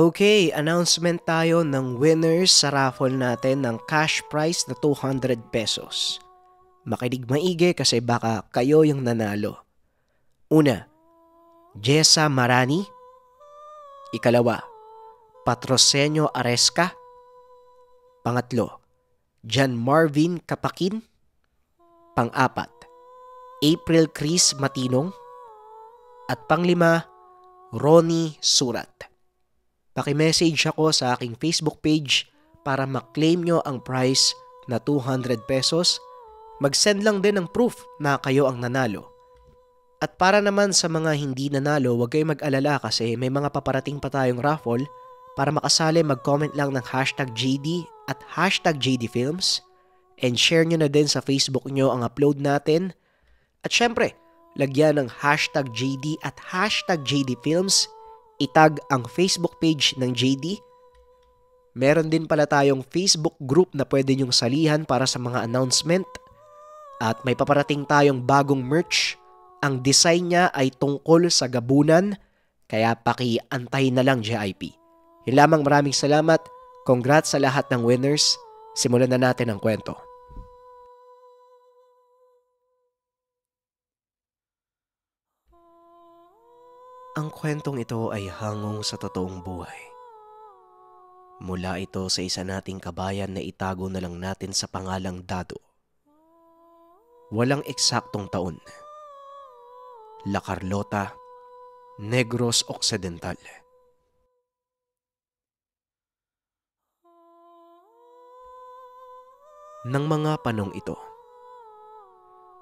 Okay, announcement tayo ng winners sa raffle natin ng cash prize na 200 pesos. Makinig maigi kasi baka kayo yung nanalo. Una, Jessa Marani. Ikalawa, Patrosenyo Aresca. Pangatlo, John Marvin Kapakin. Pang-apat, April Chris Matinong. At panglima, Ronnie Surat. Paki-message ako sa aking Facebook page para ma-claim nyo ang prize na 200 pesos. Mag-send lang din ng proof na kayo ang nanalo. At para naman sa mga hindi nanalo, huwag kayong mag-alala kasi may mga paparating pa tayong raffle. Para makasali, mag-comment lang ng #JD at #JDFilms and share nyo na din sa Facebook nyo ang upload natin. At syempre, lagyan ng #JD at #JDFilms. Itag ang Facebook page ng JD. Meron din pala tayong Facebook group na pwede nyong salihan para sa mga announcement. At may paparating tayong bagong merch. Ang design niya ay tungkol sa gabunan, kaya paki-antay na lang JIP. Yun lamang, maraming salamat. Congrats sa lahat ng winners. Simulan na natin ang kwento. Ang kwentong ito ay hangong sa totoong buhay. Mula ito sa isa nating kabayan na itago na lang natin sa pangalang Dado. Walang eksaktong taon. La Carlota, Negros Occidental. Nang mga panong ito,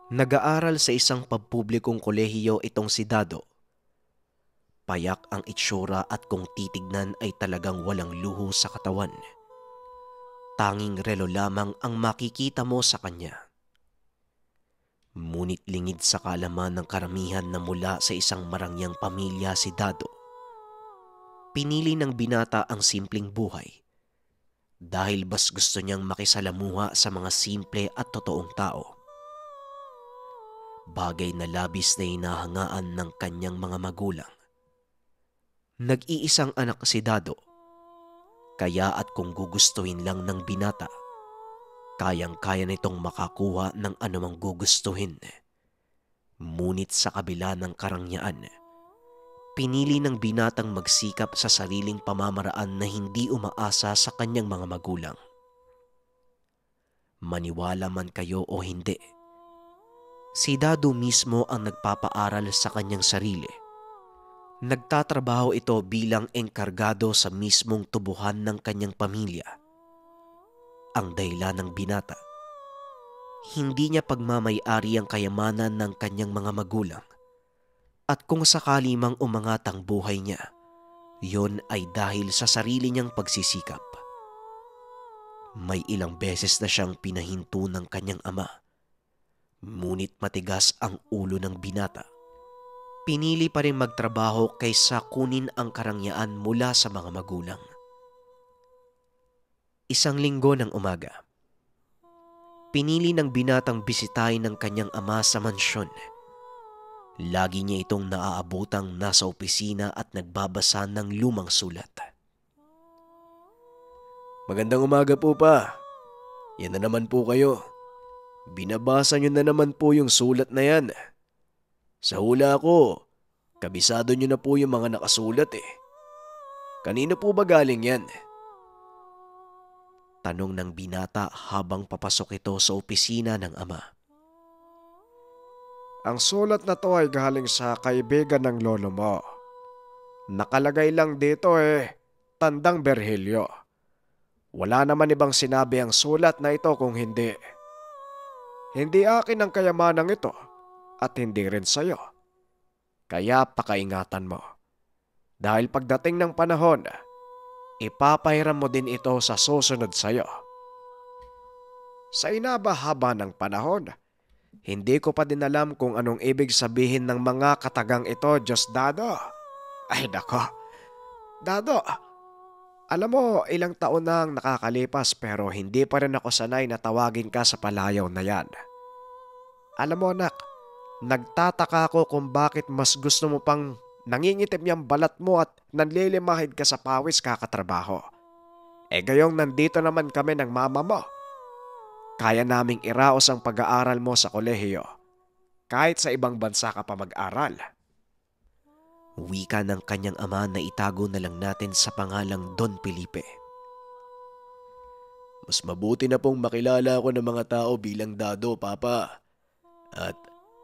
nag-aaral sa isang pampublikong kolehiyo itong si Dado. Payak ang itsura at kung titignan ay talagang walang luho sa katawan. Tanging relo lamang ang makikita mo sa kanya. Ngunit lingid sa kaalaman ng karamihan na mula sa isang marangyang pamilya si Dado. Pinili ng binata ang simpleng buhay dahil mas gusto niyang makisalamuha sa mga simple at totoong tao. Bagay na labis na hinahangaan ng kanyang mga magulang. Nag-iisang anak si Dado, kaya at kung gugustuhin lang ng binata, kayang-kaya nitong makakuha ng anumang gugustuhin. Ngunit sa kabila ng karangyaan, pinili ng binatang magsikap sa sariling pamamaraan na hindi umaasa sa kanyang mga magulang. Maniwala man kayo o hindi, si Dado mismo ang nagpapaaral sa kanyang sarili. Nagtatrabaho ito bilang engkargado sa mismong tubuhan ng kanyang pamilya. Ang dahilan ng binata, hindi niya pagmamay-ari ang kayamanan ng kanyang mga magulang. At kung sakali mang umangat ang buhay niya, yon ay dahil sa sarili niyang pagsisikap. May ilang beses na siyang pinahinto ng kanyang ama, ngunit matigas ang ulo ng binata. Pinili pa rin magtrabaho kaysa kunin ang karangyaan mula sa mga magulang. Isang linggo ng umaga, pinili ng binatang bisitahin ng kanyang ama sa mansyon. Lagi niya itong naaabutang nasa opisina at nagbabasa ng lumang sulat. Magandang umaga po pa. Yan na naman po kayo. Binabasa niyo na naman po yung sulat na yan. Sa hula ko, kabisado niyo na po yung mga nakasulat eh. Kanino po ba galing yan? Tanong ng binata habang papasok ito sa opisina ng ama. Ang sulat na to ay galing sa kaibigan ng lolo mo. Nakalagay lang dito Tandang Berhelyo. Wala naman ibang sinabi ang sulat na ito kung hindi. Hindi akin ang kayamanang ito at hindi rin sa'yo. Kaya pakaingatan mo. Dahil pagdating ng panahon, ipapahiram mo din ito sa susunod sa'yo. Sa inabahaba ng panahon, hindi ko pa din alam kung anong ibig sabihin ng mga katagang ito, Diyos Dado. Ay nako, Dado, alam mo ilang taon na ang nakakalipas pero hindi pa rin ako sanay na tawagin ka sa palayaw na yan. Alam mo anak, nagtataka ako kung bakit mas gusto mo pang nangingitim yung balat mo at nanlilimahid ka sa pawis kakatrabaho. Gayong nandito naman kami ng mama mo. Kaya naming iraos ang pag-aaral mo sa kolehiyo kahit sa ibang bansa ka pa mag-aral. Wika ng kanyang ama na itago na lang natin sa pangalang Don Felipe. Mas mabuti na pong makilala ako ng mga tao bilang Dado, Papa. At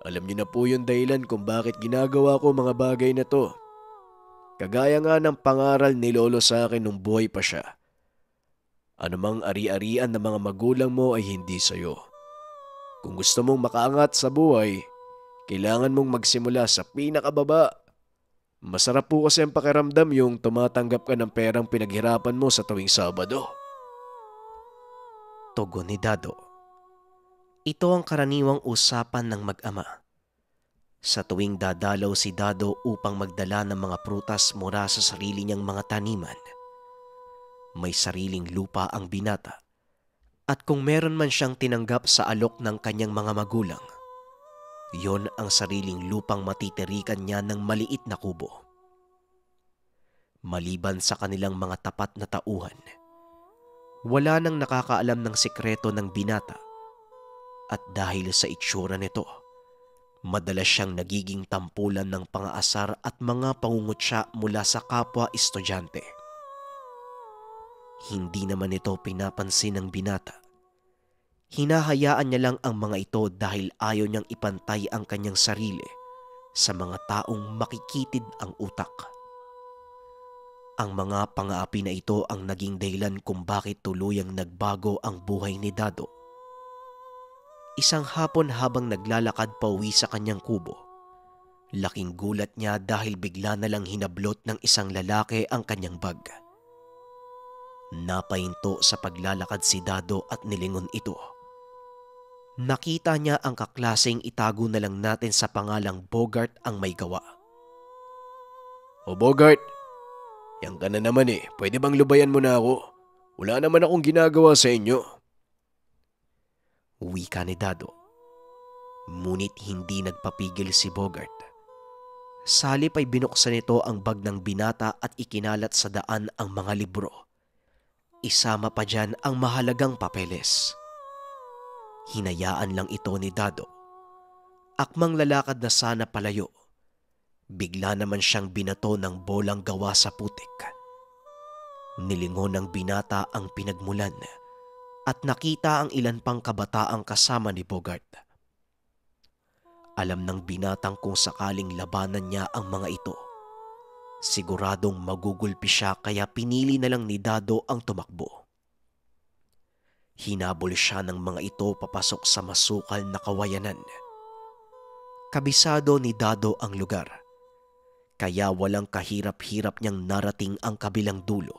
alam niyo na po yung dahilan kung bakit ginagawa ko mga bagay na to. Kagaya nga ng pangaral ni Lolo sa akin nung buhay pa siya. Anumang ari-arian ng mga magulang mo ay hindi sa'yo. Kung gusto mong makaangat sa buhay, kailangan mong magsimula sa pinakababa. Masarap po kasi ang pakiramdam yung tumatanggap ka ng perang pinaghirapan mo sa tuwing Sabado. Tugon ni Dado. Ito ang karaniwang usapan ng mag-ama. Sa tuwing dadalaw si Dado upang magdala ng mga prutas mula sa sarili niyang mga taniman, may sariling lupa ang binata at kung meron man siyang tinanggap sa alok ng kanyang mga magulang, yon ang sariling lupang matitirikan niya ng maliit na kubo. Maliban sa kanilang mga tapat na tauhan, wala nang nakakaalam ng sikreto ng binata at dahil sa itsura nito, madalas siyang nagiging tampulan ng pang-aasar at mga pangungutya mula sa kapwa estudyante. Hindi naman ito pinapansin ng binata. Hinahayaan niya lang ang mga ito dahil ayaw niyang ipantay ang kanyang sarili sa mga taong makikitid ang utak. Ang mga pang-aapi na ito ang naging dahilan kung bakit tuluyang nagbago ang buhay ni Dado. Isang hapon habang naglalakad pauwi sa kanyang kubo, laking gulat niya dahil bigla na lang hinablot ng isang lalaki ang kanyang bag. Napahinto sa paglalakad si Dado at nilingon ito. Nakita niya ang kaklaseng itago na lang natin sa pangalang Bogart ang may gawa. O Bogart, yan ka na naman eh. Pwede bang lubayan mo na ako? Wala naman akong ginagawa sa inyo. Wika ni Dado. Ngunit hindi nagpapigil si Bogart. Salip ay binuksan nito ang bag ng binata at ikinalat sa daan ang mga libro. Isama pa dyan ang mahalagang papeles. Hinayaan lang ito ni Dado. Akmang lalakad na sana palayo. Bigla naman siyang binato ng bolang gawa sa putik. Nilingon ng binata ang pinagmulan at nakita ang ilan pang kabataang kasama ni Bogart. Alam ng binatang kung sakaling labanan niya ang mga ito, siguradong magugulpi siya kaya pinili na lang ni Dado ang tumakbo. Hinabol siya ng mga ito papasok sa masukal na kawayanan. Kabisado ni Dado ang lugar, kaya walang kahirap-hirap niyang narating ang kabilang dulo,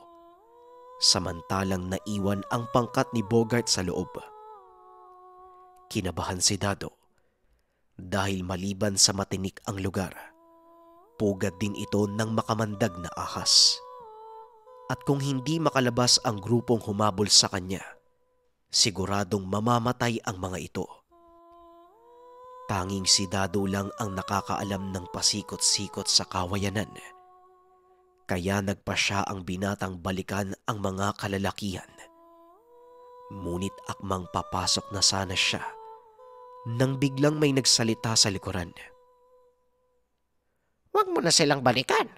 samantalang naiwan ang pangkat ni Bogart sa loob. Kinabahan si Dado dahil maliban sa matinik ang lugar, pugad din ito ng makamandag na ahas. At kung hindi makalabas ang grupong humabol sa kanya, siguradong mamamatay ang mga ito. Tanging si Dado lang ang nakakaalam ng pasikot-sikot sa kawayanan. Kaya nagpasya ang binatang balikan ang mga kalalakihan. Ngunit akmang papasok na sana siya nang biglang may nagsalita sa likuran. Huwag mo na silang balikan.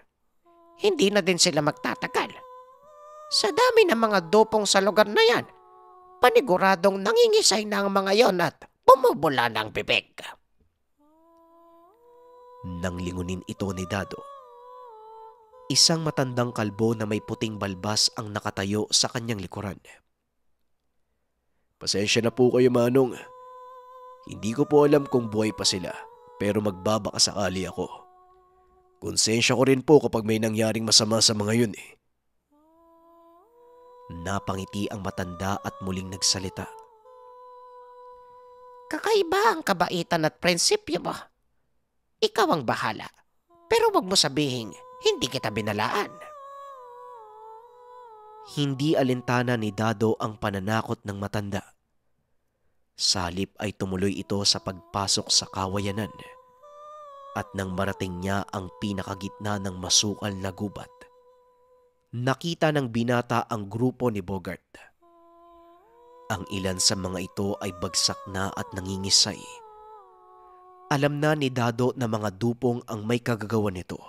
Hindi na din sila magtatagal. Sa dami ng mga dupong sa lugar na yan, paniguradong nangingisay na ang mga yon at bumubula ng bibig. Nang lingunin ito ni Dado, isang matandang kalbo na may puting balbas ang nakatayo sa kanyang likuran. Pasensya na po kayo, Manong. Hindi ko po alam kung buhay pa sila, pero magbabakasakali ako. Konsensya ko rin po kapag may nangyaring masama sa mga yun eh. Napangiti ang matanda at muling nagsalita. Kakaiba ang kabaitan at prinsipyo mo. Ikaw ang bahala, pero wag mo sabihin hindi kita binalaan. Hindi alintana ni Dado ang pananakot ng matanda. Salip ay tumuloy ito sa pagpasok sa kawayanan. At nang marating niya ang pinakagitna ng masukal na gubat, nakita ng binata ang grupo ni Bogart. Ang ilan sa mga ito ay bagsak na at nangingisay. Alam na ni Dado na mga dupong ang may kagagawa nito.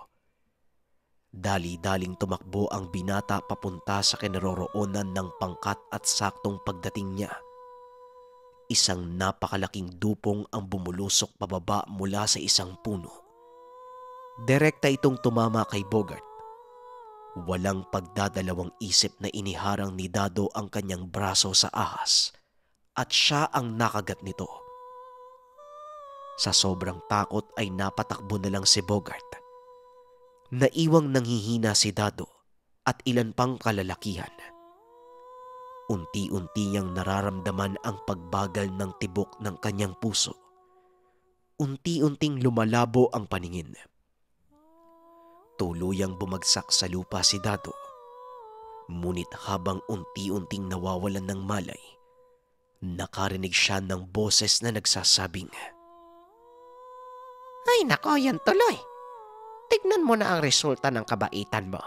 Dali-daling tumakbo ang binata papunta sa kinaroroonan ng pangkat at saktong pagdating niya, isang napakalaking dupong ang bumulusok pababa mula sa isang puno. Direkta itong tumama kay Bogart. Walang pagdadalawang isip na iniharang ni Dado ang kanyang braso sa ahas at siya ang nakagat nito. Sa sobrang takot ay napatakbo na lang si Bogart. Naiwang nanghihina si Dado at ilan pang kalalakihan. Unti-unti niyang nararamdaman ang pagbagal ng tibok ng kanyang puso. Unti-unting lumalabo ang paningin. Tuluyang bumagsak sa lupa si Dado. Ngunit habang unti-unting nawawalan ng malay, nakarinig siya ng boses na nagsasabing, Ay nako, yan tuloy. Tignan mo na ang resulta ng kabaitan mo.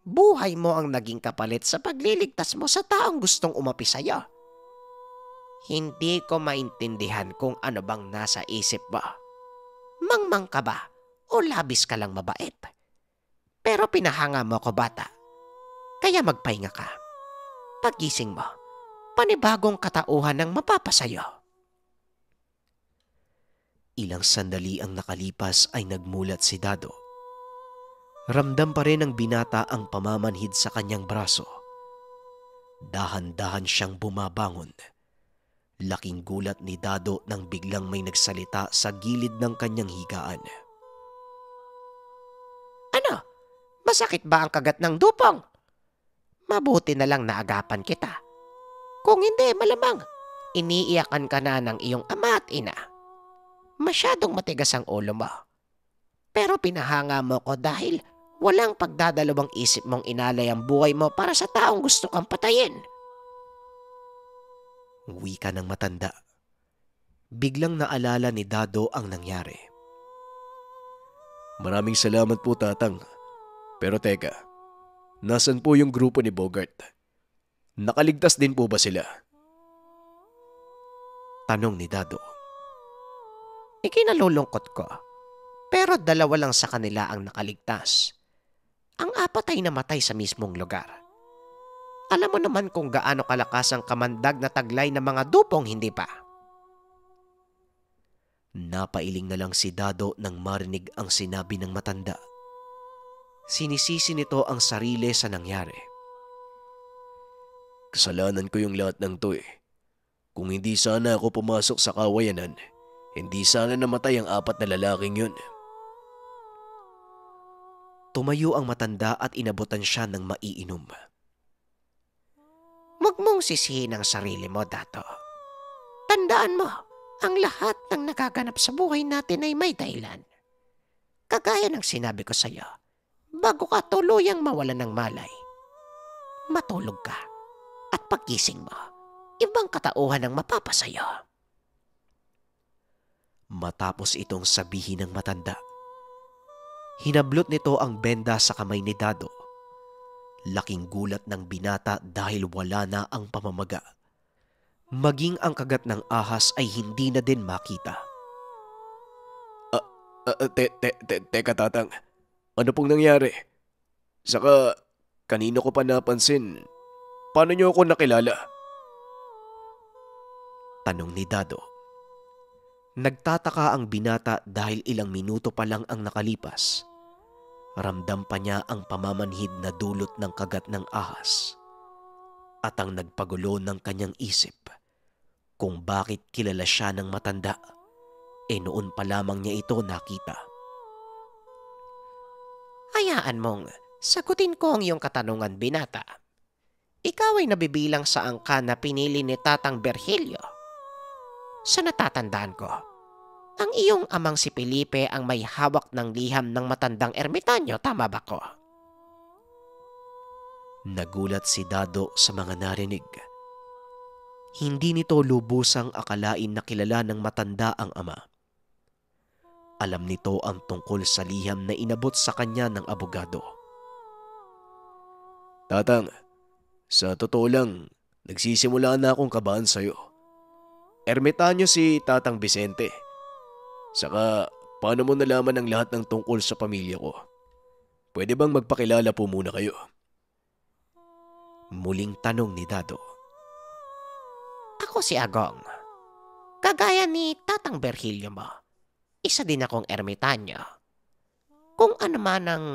Buhay mo ang naging kapalit sa pagliligtas mo sa taong gustong umapi sa'yo. Hindi ko maintindihan kung ano bang nasa isip mo. Mangmang ka ba o labis ka lang mabait? Pero pinahanga mo ko, bata. Kaya magpahinga ka. Pagising mo, panibagong katauhan ang mapapasayo. Ilang sandali ang nakalipas ay nagmulat si Dado. Ramdam pa rin ng binata ang pamamanhid sa kanyang braso. Dahan-dahan siyang bumabangon. Laking gulat ni Dado nang biglang may nagsalita sa gilid ng kanyang higaan. Ano? Masakit ba ang kagat ng dupong? Mabuti na lang naagapan kita. Kung hindi, malamang iniiyakan ka na ng iyong ama at ina. Masyadong matigas ang ulo mo. Pero pinahanga mo ko dahil walang pagdadalawang isip mong inalay ang buhay mo para sa taong gusto kang patayin. Wika ng matanda. Biglang naalala ni Dado ang nangyari. Maraming salamat po, Tatang. Pero teka, nasan po yung grupo ni Bogart? Nakaligtas din po ba sila? Tanong ni Dado. Ikinalulungkot ko. Pero 2 lang sa kanila ang nakaligtas. Ang 4 ay namatay sa mismong lugar. Alam mo naman kung gaano kalakas ang kamandag na taglay ng mga dupong, hindi pa? Napailing na lang si Dado nang marinig ang sinabi ng matanda. Sinisisi nito ang sarili sa nangyari. Kasalanan ko yung lahat ng to eh. Kung hindi sana ako pumasok sa kawayanan, hindi sana namatay ang 4 na lalaking yun. Tumayo ang matanda at inabutan siya ng maiinom. Huwag mong sisihin ang sarili mo, Dato. Tandaan mo, ang lahat ng nagaganap sa buhay natin ay may dahilan. Kagaya ng sinabi ko sa iyo, bago ka tuluyang mawalan ng malay, matulog ka at paggising mo, ibang katauhan ang mapapasayo. Matapos itong sabihin ng matanda, hinablot nito ang benda sa kamay ni Dado. Laking gulat ng binata dahil wala na ang pamamaga. Maging ang kagat ng ahas ay hindi na din makita. Teka, Tatang. Ano pong nangyari? Saka, kanino ko pa napansin? Paano niyo ako nakilala? Tanong ni Dado. Nagtataka ang binata dahil ilang minuto pa lang ang nakalipas. Ramdam pa niya ang pamamanhid na dulot ng kagat ng ahas. At ang nagpagulo ng kanyang isip kung bakit kilala siya ng matanda, noon pa lamang niya ito nakita. Hayaan mong sagutin ko ang iyong katanungan, binata. Ikaw ay nabibilang sa angka na pinili ni Tatang Virgilio. Sa natatandaan ko, ang iyong amang si Felipe ang may hawak ng liham ng matandang ermitanyo, tama ba ko? Nagulat si Dado sa mga narinig. Hindi nito lubusang akalain na kilala ng matanda ang ama. Alam nito ang tungkol sa liham na inabot sa kanya ng abogado. Tatang, sa totoo lang, nagsisimula na akong kabahan sa'yo. Ermitanyo si Tatang Vicente. Saka, paano mo nalaman ang lahat ng tungkol sa pamilya ko? Pwede bang magpakilala po muna kayo? Muling tanong ni Dado. Ako si Agong. Kagaya ni Tatang Virgilio mo, isa din akong ermitanyo. Kung ano man ang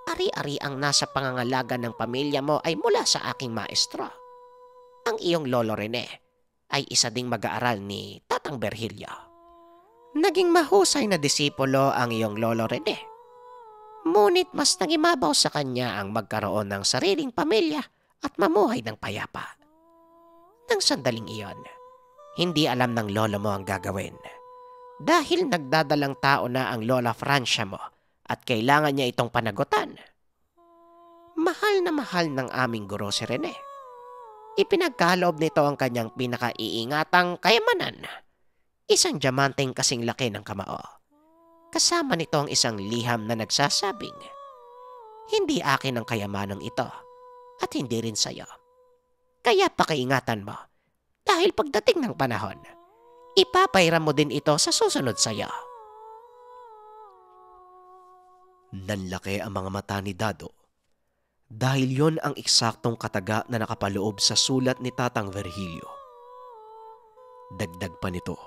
ari-ari ang nasa pangangalaga ng pamilya mo ay mula sa aking maestro. Ang iyong lolo Rene ay isa ding mag-aaral ni Tatang Virgilio. Naging mahusay na disipulo ang iyong lolo Rene. Ngunit mas nagimabaw sa kanya ang magkaroon ng sariling pamilya at mamuhay ng payapa. Nang sandaling iyon, hindi alam ng lolo mo ang gagawin. Dahil nagdadalang tao na ang Lola Francia mo at kailangan niya itong panagutan. Mahal na mahal ng aming guro si Rene. Ipinagkaloob nito ang kanyang pinakaiingatang kayamanan. Isang diamanteng kasing laki ng kamao. Kasama nito ang isang liham na nagsasabing, hindi akin ang kayamanang ito at hindi rin sa'yo. Kaya pakiingatan mo dahil pagdating ng panahon, ipapairam mo din ito sa susunod sa'yo. Nanlaki ang mga mata ni Dado dahil yon ang eksaktong kataga na nakapaloob sa sulat ni Tatang Virgilio. Dagdag pa nito,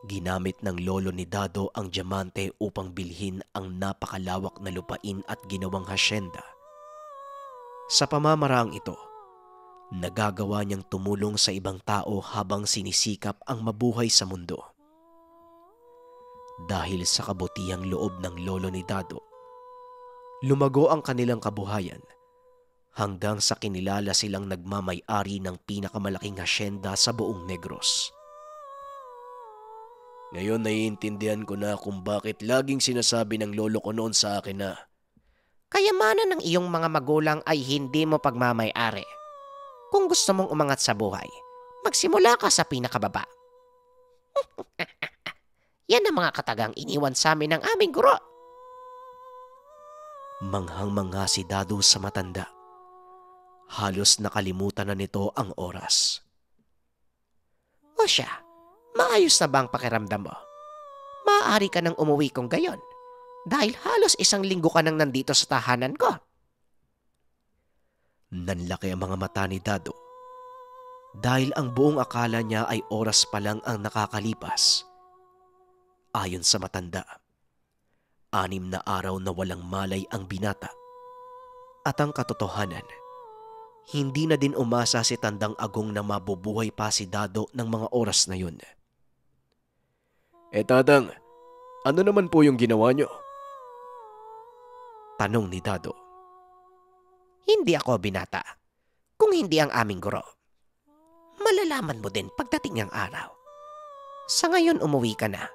ginamit ng lolo ni Dado ang diamante upang bilhin ang napakalawak na lupain at ginawang hasyenda. Sa pamamaraang ito, nagagawa niyang tumulong sa ibang tao habang sinisikap ang mabuhay sa mundo. Dahil sa kabutihang loob ng lolo ni Dado, lumago ang kanilang kabuhayan hanggang sa kinilala silang nagmamay-ari ng pinakamalaking hasyenda sa buong Negros. Ngayon naiintindihan ko na kung bakit laging sinasabi ng lolo ko noon sa akin na Kayamanan ng iyong mga magulang ay hindi mo pagmamay-ari. Kung gusto mong umangat sa buhay, magsimula ka sa pinakababa. Yan ang mga katagang iniwan sa amin ng aming guro. Manghang-mangha si Dado sa matanda. Halos nakalimutan na nito ang oras. O siya, maayos na ba ang pakiramdam mo? Maaari ka nang umuwi kung gayon. Dahil halos 1 linggo ka nang nandito sa tahanan ko. Nanlaki ang mga mata ni Dado dahil ang buong akala niya ay oras pa lang ang nakakalipas. Ayon sa matanda, 6 na araw na walang malay ang binata. At ang katotohanan, hindi na din umasa si Tandang Agong na mabubuhay pa si Dado ng mga oras na yun. Tatang, ano naman po yung ginawa nyo? Tanong ni Dado. Hindi ako binata, kung hindi ang aming guro. Malalaman mo din pagdating ng araw. Sa ngayon umuwi ka na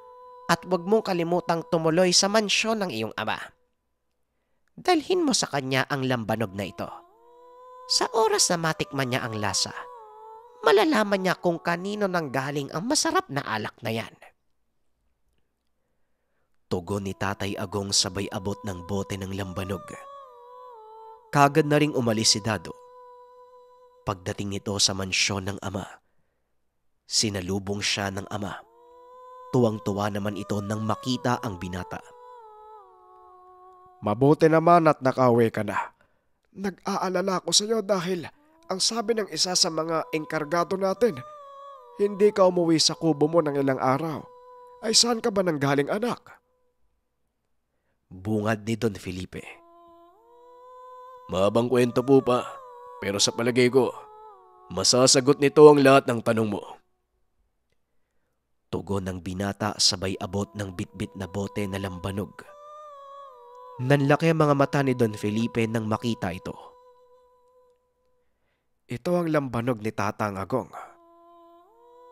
at huwag mong kalimutang tumuloy sa mansyon ng iyong ama. Dalhin mo sa kanya ang lambanog na ito. Sa oras na matikman niya ang lasa, malalaman niya kung kanino nang galing ang masarap na alak na yan. Tugon ni Tatay Agong sabay abot ng bote ng lambanog. Kagad na ring umalis si Dado. Pagdating nito sa mansyon ng ama, sinalubong siya ng ama. Tuwang-tuwa naman ito nang makita ang binata. Mabuti naman at nakauwi ka na. Nag-aalala ko sa iyo dahil ang sabi ng isa sa mga engkargado natin, hindi ka umuwi sa kubo mo ng ilang araw. Ay saan ka ba nanggaling anak? Bungad ni Don Felipe. Mahabang kwento po pa, pero sa palagay ko, masasagot nito ang lahat ng tanong mo. Tugon ng binata sabay abot ng bitbit na bote na lambanog. Nanlaki ang mga mata ni Don Felipe nang makita ito. Ito ang lambanog ni Tatang Agong.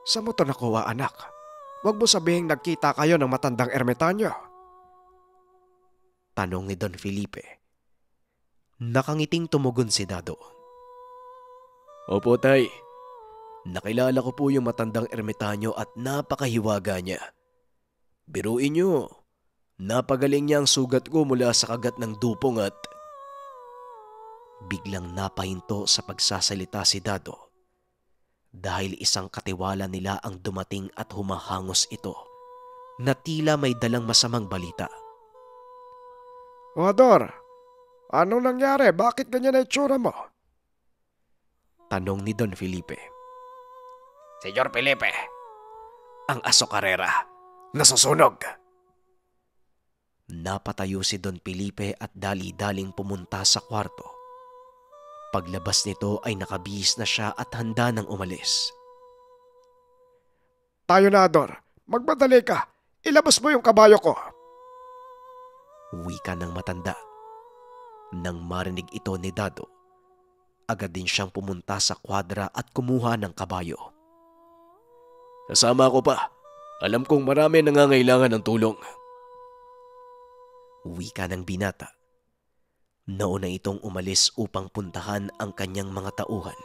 Sa mo to nakuha anak? Huwag mo sabihing nagkita kayo ng matandang ermitanyo. Tanong ni Don Felipe. Nakangiting tumugon si Dado. Opo tay, nakilala ko po yung matandang ermitanyo at napakahiwaga niya. Biruin niyo, Napagaling niya ang sugat ko mula sa kagat ng dupong at biglang napahinto sa pagsasalita si Dado dahil isang katiwala nila ang dumating at humahangos ito na tila may dalang masamang balita. Ador, anong nangyari? Bakit ganyan na itsura mo? Tanong ni Don Felipe. Senyor Felipe, Ang asokarera. Nasusunog. Napatayo si Don Felipe at dali-daling pumunta sa kwarto. Paglabas nito ay nakabihis na siya at handa nang umalis. Tayo na, Ador. Magmadali ka. Ilabas mo yung kabayo ko. Wika ng matanda. Nang marinig ito ni Dado, agad din siyang pumunta sa kwadra at kumuha ng kabayo. Kasama ko pa. Alam kong marami nangangailangan ng tulong. Wika ng binata. Nauna itong umalis upang puntahan ang kanyang mga tauhan.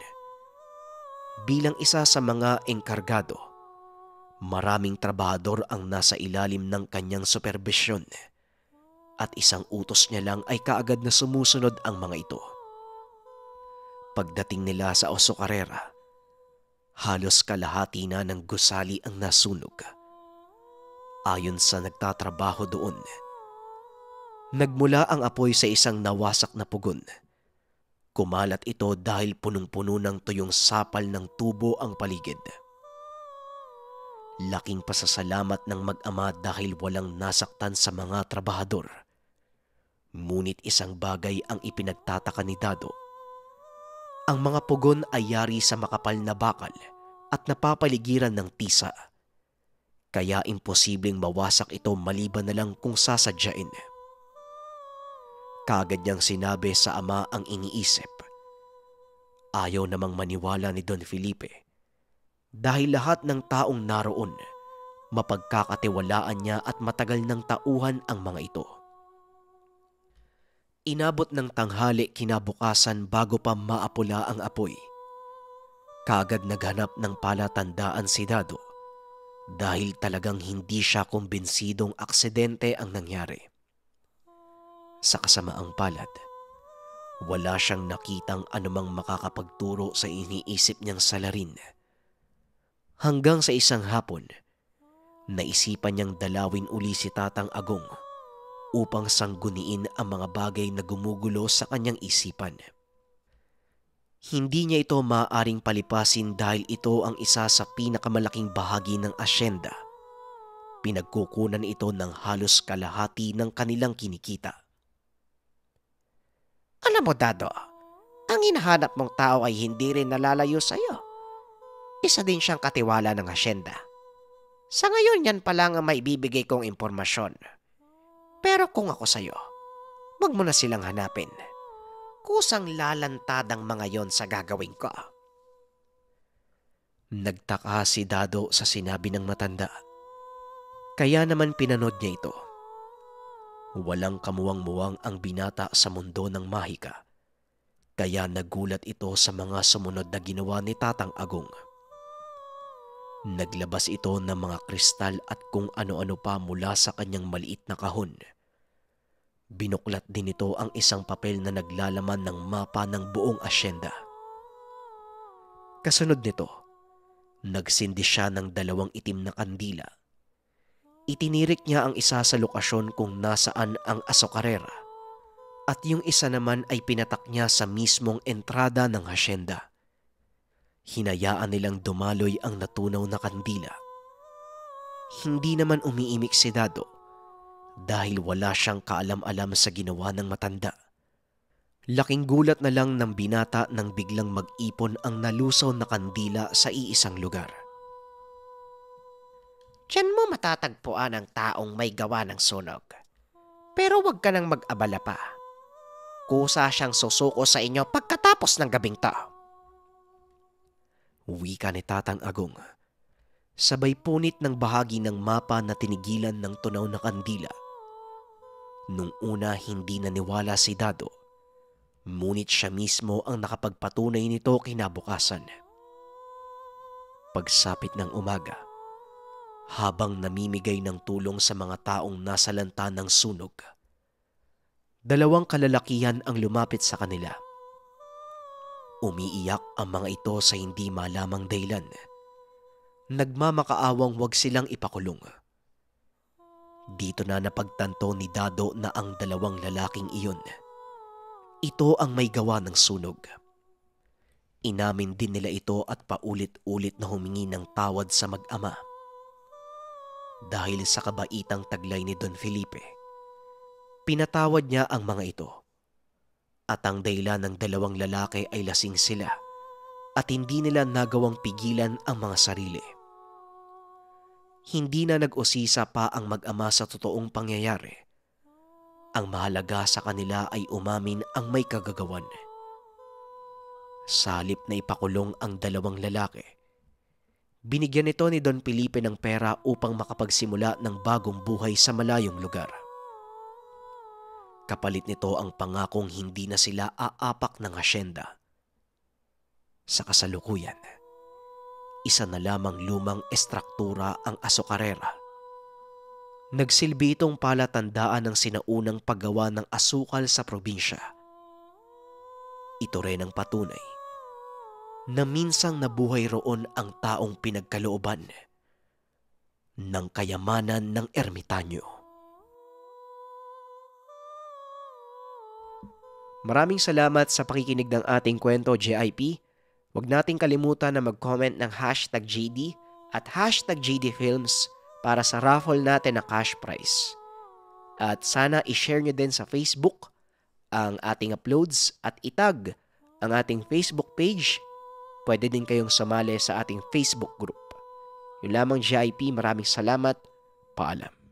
Bilang isa sa mga engkargado, maraming trabahador ang nasa ilalim ng kanyang superbisyon at isang utos niya lang ay kaagad na sumusunod ang mga ito. Pagdating nila sa Osokarera, halos kalahati na ng gusali ang nasunog. Ayon sa nagtatrabaho doon, nagmula ang apoy sa isang nawasak na pugon. Kumalat ito dahil punong-puno ng tuyong sapal ng tubo ang paligid. Laking pasasalamat ng mag-ama dahil walang nasaktan sa mga trabahador. Ngunit isang bagay ang ipinagtataka ni Dado. Ang mga pugon ay yari sa makapal na bakal at napapaligiran ng tisa. Kaya imposibleng mawasak ito maliban na lang kung sasadyain. Kaagad niyang sinabi sa ama ang iniisip. Ayaw namang maniwala ni Don Felipe dahil lahat ng taong naroon mapagkakatiwalaan niya at matagal ng tauhan ang mga ito. Inabot ng tanghali kinabukasan bago pa maapula ang apoy. Kaagad naghanap ng palatandaan si Dado dahil talagang hindi siya kumbinsidong aksidente ang nangyari. Sa kasamaang palad, wala siyang nakitang anumang makakapagturo sa iniisip niyang salarin. Hanggang sa isang hapon, naisipan niyang dalawin uli si Tatang Agong upang sangguniin ang mga bagay na gumugulo sa kanyang isipan. Hindi niya ito maaaring palipasin dahil ito ang isa sa pinakamalaking bahagi ng asyenda. Pinagkukunan ito ng halos kalahati ng kanilang kinikita. alam mo Dado, ang hinahanap mong tao ay hindi rin nalalayo sa iyo. Isa din siyang katiwala ng asyenda. Sa ngayon yan pa lang ang maibibigay kong impormasyon. Pero kung ako sa iyo, wag mo na silang hanapin. Kusang lalantad ang mga yon sa gagawin ko. Nagtaka si Dado sa sinabi ng matanda. Kaya naman pinanood niya ito. Walang kamuwang-muwang ang binata sa mundo ng mahika. Kaya nagulat ito sa mga sumunod na ginawa ni Tatang Agong. Naglabas ito ng mga kristal at kung ano-ano pa mula sa kanyang maliit na kahon. Binuklat din ito ang isang papel na naglalaman ng mapa ng buong asyenda. Kasunod nito, nagsindi siya ng 2 itim na kandila. Itinirik niya ang isa sa lokasyon kung nasaan ang asokarera at yung isa naman ay pinatak niya sa mismong entrada ng asyenda. Hinayaan nilang dumaloy ang natunaw na kandila. Hindi naman umiimik si Dado dahil wala siyang kaalam-alam sa ginawa ng matanda. Laking gulat na lang ng binata nang biglang mag-ipon ang nalusaw na kandila sa iisang lugar. Diyan mo matatagpuan ang taong may gawa ng sunog. Pero wag ka nang mag-abala pa. Kusa siyang susuko sa inyo pagkatapos ng gabing to. Wika ni Tatang Agong. Sabay punit ng bahagi ng mapa na tinigilan ng tunaw na kandila. Nung una hindi naniwala si Dado, ngunit siya mismo ang nakapagpatunay nito kinabukasan. Pagsapit ng umaga, habang namimigay ng tulong sa mga taong nasalanta ng sunog. Dalawang kalalakihan ang lumapit sa kanila. Umiiyak ang mga ito sa hindi malamang dahilan. Nagmamakaawang wag silang ipakulong. Dito na napagtanto ni Dado na ang dalawang lalaking iyon, ito ang may gawa ng sunog. Inamin din nila ito at paulit-ulit na humingi ng tawad sa mag-ama. Dahil sa kabaitang taglay ni Don Felipe, pinatawad niya ang mga ito. At ang dahilan ng dalawang lalaki ay lasing sila at hindi nila nagawang pigilan ang mga sarili. Hindi na nag-usisa pa ang mag-ama sa totoong pangyayari. Ang mahalaga sa kanila ay umamin ang may kagagawan. Sa halip na ipakulong ang dalawang lalaki, binigyan ito ni Don Felipe ng pera upang makapagsimula ng bagong buhay sa malayong lugar. Kapalit nito ang pangakong hindi na sila aapak ng asyenda. Sa kasalukuyan, isa na lamang lumang estruktura ang asokarera. Nagsilbi itong palatandaan ng sinaunang paggawa ng asukal sa probinsya. Ito rin ang patunay na minsang nabuhay roon ang taong pinagkalooban ng kayamanan ng ermitanyo. Maraming salamat sa pakikinig ng ating kwento, JIP. Huwag nating kalimutan na mag-comment ng #JD at #JDFilms para sa raffle natin na cash prize. At sana i-share nyo din sa Facebook ang ating uploads at itag ang ating Facebook page. Pwede din kayong sumali sa ating Facebook group. Yun lamang, JIP. Maraming salamat. Paalam.